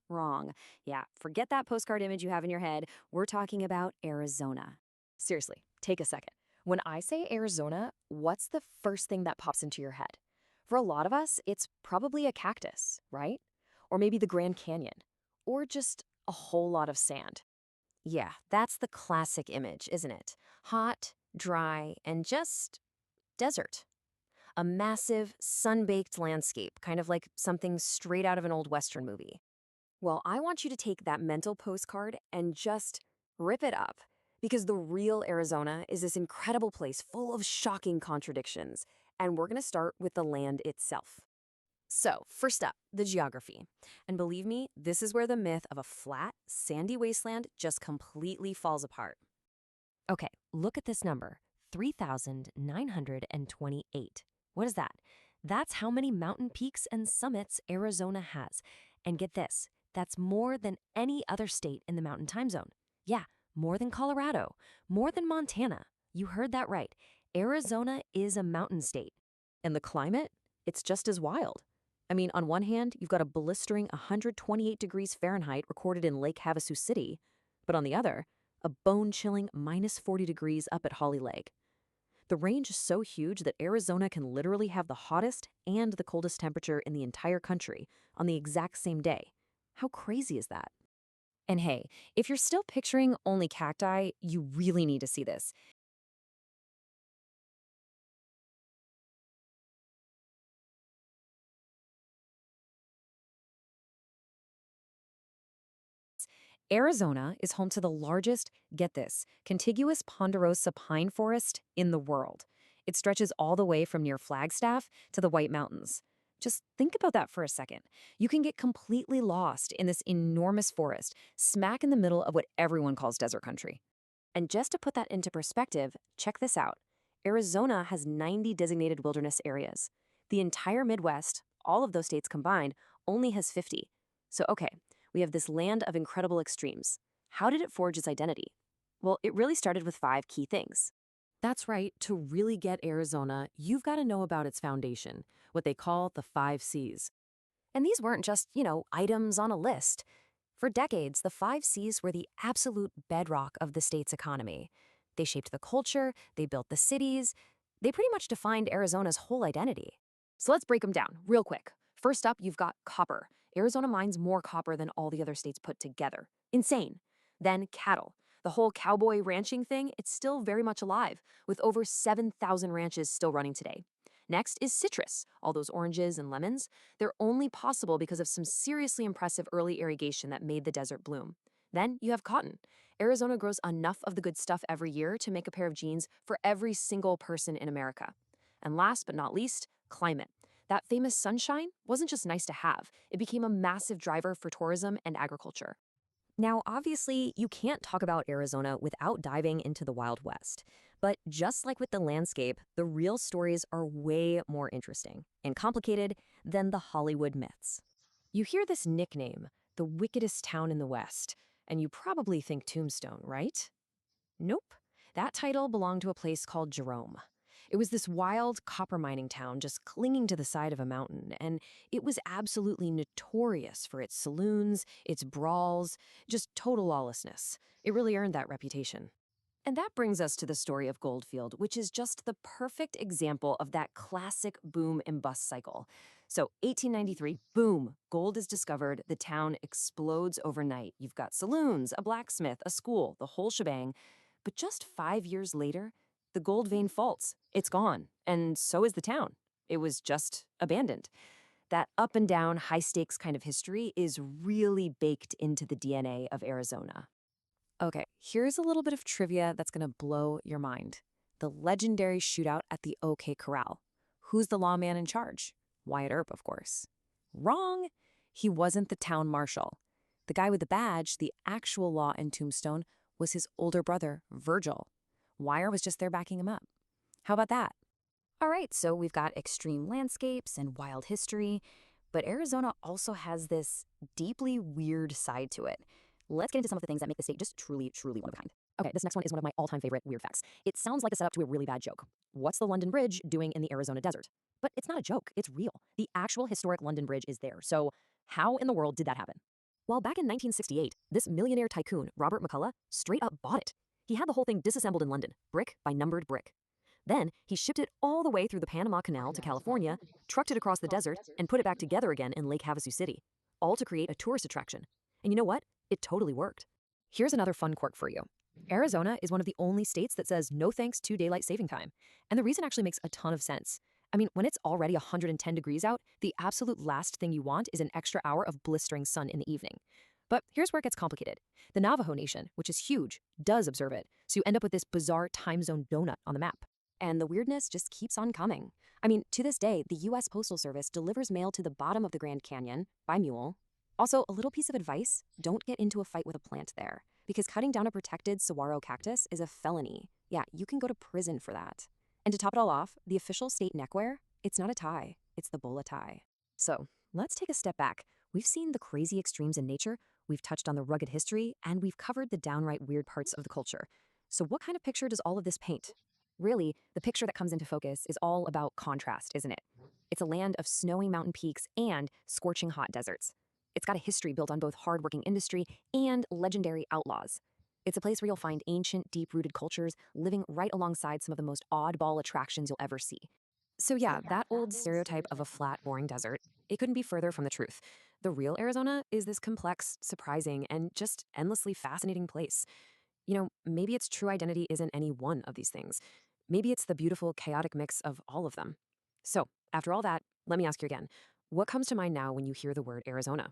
Wrong. Yeah, forget that postcard image you have in your head. We're talking about Arizona. Seriously, take a second. When I say Arizona, what's the first thing that pops into your head? For a lot of us, it's probably a cactus, right? Or maybe the Grand Canyon, or just a whole lot of sand. Yeah, that's the classic image, isn't it? Hot, dry, and just desert. A massive, sun-baked landscape, kind of like something straight out of an old Western movie. Well, I want you to take that mental postcard and just rip it up. Because the real Arizona is this incredible place full of shocking contradictions. And we're going to start with the land itself. So, first up, the geography. And believe me, this is where the myth of a flat, sandy wasteland just completely falls apart. Okay, look at this number 3,928. What is that? That's how many mountain peaks and summits Arizona has. And get this, that's more than any other state in the mountain time zone. Yeah, more than Colorado, more than Montana. You heard that right. Arizona is a mountain state. And the climate? It's just as wild. I mean, on one hand, you've got a blistering 128 degrees Fahrenheit recorded in Lake Havasu City, but on the other, a bone-chilling minus 40 degrees up at Holly Lake. The range is so huge that Arizona can literally have the hottest and the coldest temperature in the entire country on the exact same day. How crazy is that? And hey, if you're still picturing only cacti, you really need to see this. Arizona is home to the largest, get this, contiguous ponderosa pine forest in the world. It stretches all the way from near Flagstaff to the White Mountains. Just think about that for a second. You can get completely lost in this enormous forest, smack in the middle of what everyone calls desert country. And just to put that into perspective, check this out. Arizona has 90 designated wilderness areas. The entire Midwest, all of those states combined, only has 50. So, okay, we have this land of incredible extremes. How did it forge its identity? Well, it really started with 5 key things. That's right, to really get Arizona, you've got to know about its foundation, what they call the 5 Cs. And these weren't just, items on a list. For decades, the 5 Cs were the absolute bedrock of the state's economy. They shaped the culture, they built the cities, they pretty much defined Arizona's whole identity. So let's break them down real quick. First up, you've got copper. Arizona mines more copper than all the other states put together. Insane. Then cattle. The whole cowboy ranching thing, it's still very much alive, with over 7,000 ranches still running today. Next is citrus, all those oranges and lemons. They're only possible because of some seriously impressive early irrigation that made the desert bloom. Then you have cotton. Arizona grows enough of the good stuff every year to make a pair of jeans for every single person in America. And last but not least, climate. That famous sunshine wasn't just nice to have, it became a massive driver for tourism and agriculture. Now, obviously, you can't talk about Arizona without diving into the Wild West. But just like with the landscape, the real stories are way more interesting and complicated than the Hollywood myths. You hear this nickname, the wickedest town in the West, and you probably think Tombstone, right? Nope. That title belonged to a place called Jerome. It was this wild copper mining town just clinging to the side of a mountain, and it was absolutely notorious for its saloons, its brawls, just total lawlessness. It really earned that reputation. And that brings us to the story of Goldfield, which is just the perfect example of that classic boom and bust cycle. So, 1893, boom, gold is discovered, the town explodes overnight. You've got saloons, a blacksmith, a school, the whole shebang. But just 5 years later, the gold vein faults. It's gone, and so is the town. It was just abandoned. That up and down, high stakes kind of history is really baked into the DNA of Arizona. Okay, here's a little bit of trivia that's gonna blow your mind. The legendary shootout at the OK Corral. Who's the lawman in charge? Wyatt Earp, of course. Wrong! He wasn't the town marshal. The guy with the badge, the actual law in Tombstone, was his older brother, Virgil. Wire was just there backing him up. How about that? All right, so we've got extreme landscapes and wild history, but Arizona also has this deeply weird side to it. Let's get into some of the things that make the state just truly, truly one of a kind. Okay, this next one is one of my all-time favorite weird facts. It sounds like a setup to a really bad joke. What's the London Bridge doing in the Arizona desert? But it's not a joke, it's real. The actual historic London Bridge is there. So how in the world did that happen? Well, back in 1968, this millionaire tycoon, Robert McCullough, straight up bought it. He had the whole thing disassembled in London, brick by numbered brick. Then he shipped it all the way through the Panama Canal to California, trucked it across the desert, and put it back together again in Lake Havasu City, all to create a tourist attraction. And you know what? It totally worked. Here's another fun quirk for you. Arizona is one of the only states that says no thanks to daylight saving time. And the reason actually makes a ton of sense. I mean, when it's already 110 degrees out, the absolute last thing you want is an extra hour of blistering sun in the evening. But here's where it gets complicated. The Navajo Nation, which is huge, does observe it, so you end up with this bizarre time zone donut on the map. And the weirdness just keeps on coming. I mean, to this day, the US Postal Service delivers mail to the bottom of the Grand Canyon by mule. Also, a little piece of advice, don't get into a fight with a plant there, because cutting down a protected saguaro cactus is a felony. Yeah, you can go to prison for that. And to top it all off, the official state neckwear, it's not a tie, it's the bola tie. So, let's take a step back. We've seen the crazy extremes in nature, we've touched on the rugged history, and we've covered the downright weird parts of the culture. So what kind of picture does all of this paint? Really, the picture that comes into focus is all about contrast, isn't it? It's a land of snowy mountain peaks and scorching hot deserts. It's got a history built on both hardworking industry and legendary outlaws. It's a place where you'll find ancient, deep-rooted cultures living right alongside some of the most oddball attractions you'll ever see. So yeah, that old stereotype of a flat, boring desert, it couldn't be further from the truth. The real Arizona is this complex, surprising, and just endlessly fascinating place. Maybe its true identity isn't any one of these things. Maybe it's the beautiful, chaotic mix of all of them. So, after all that, let me ask you again. What comes to mind now when you hear the word Arizona?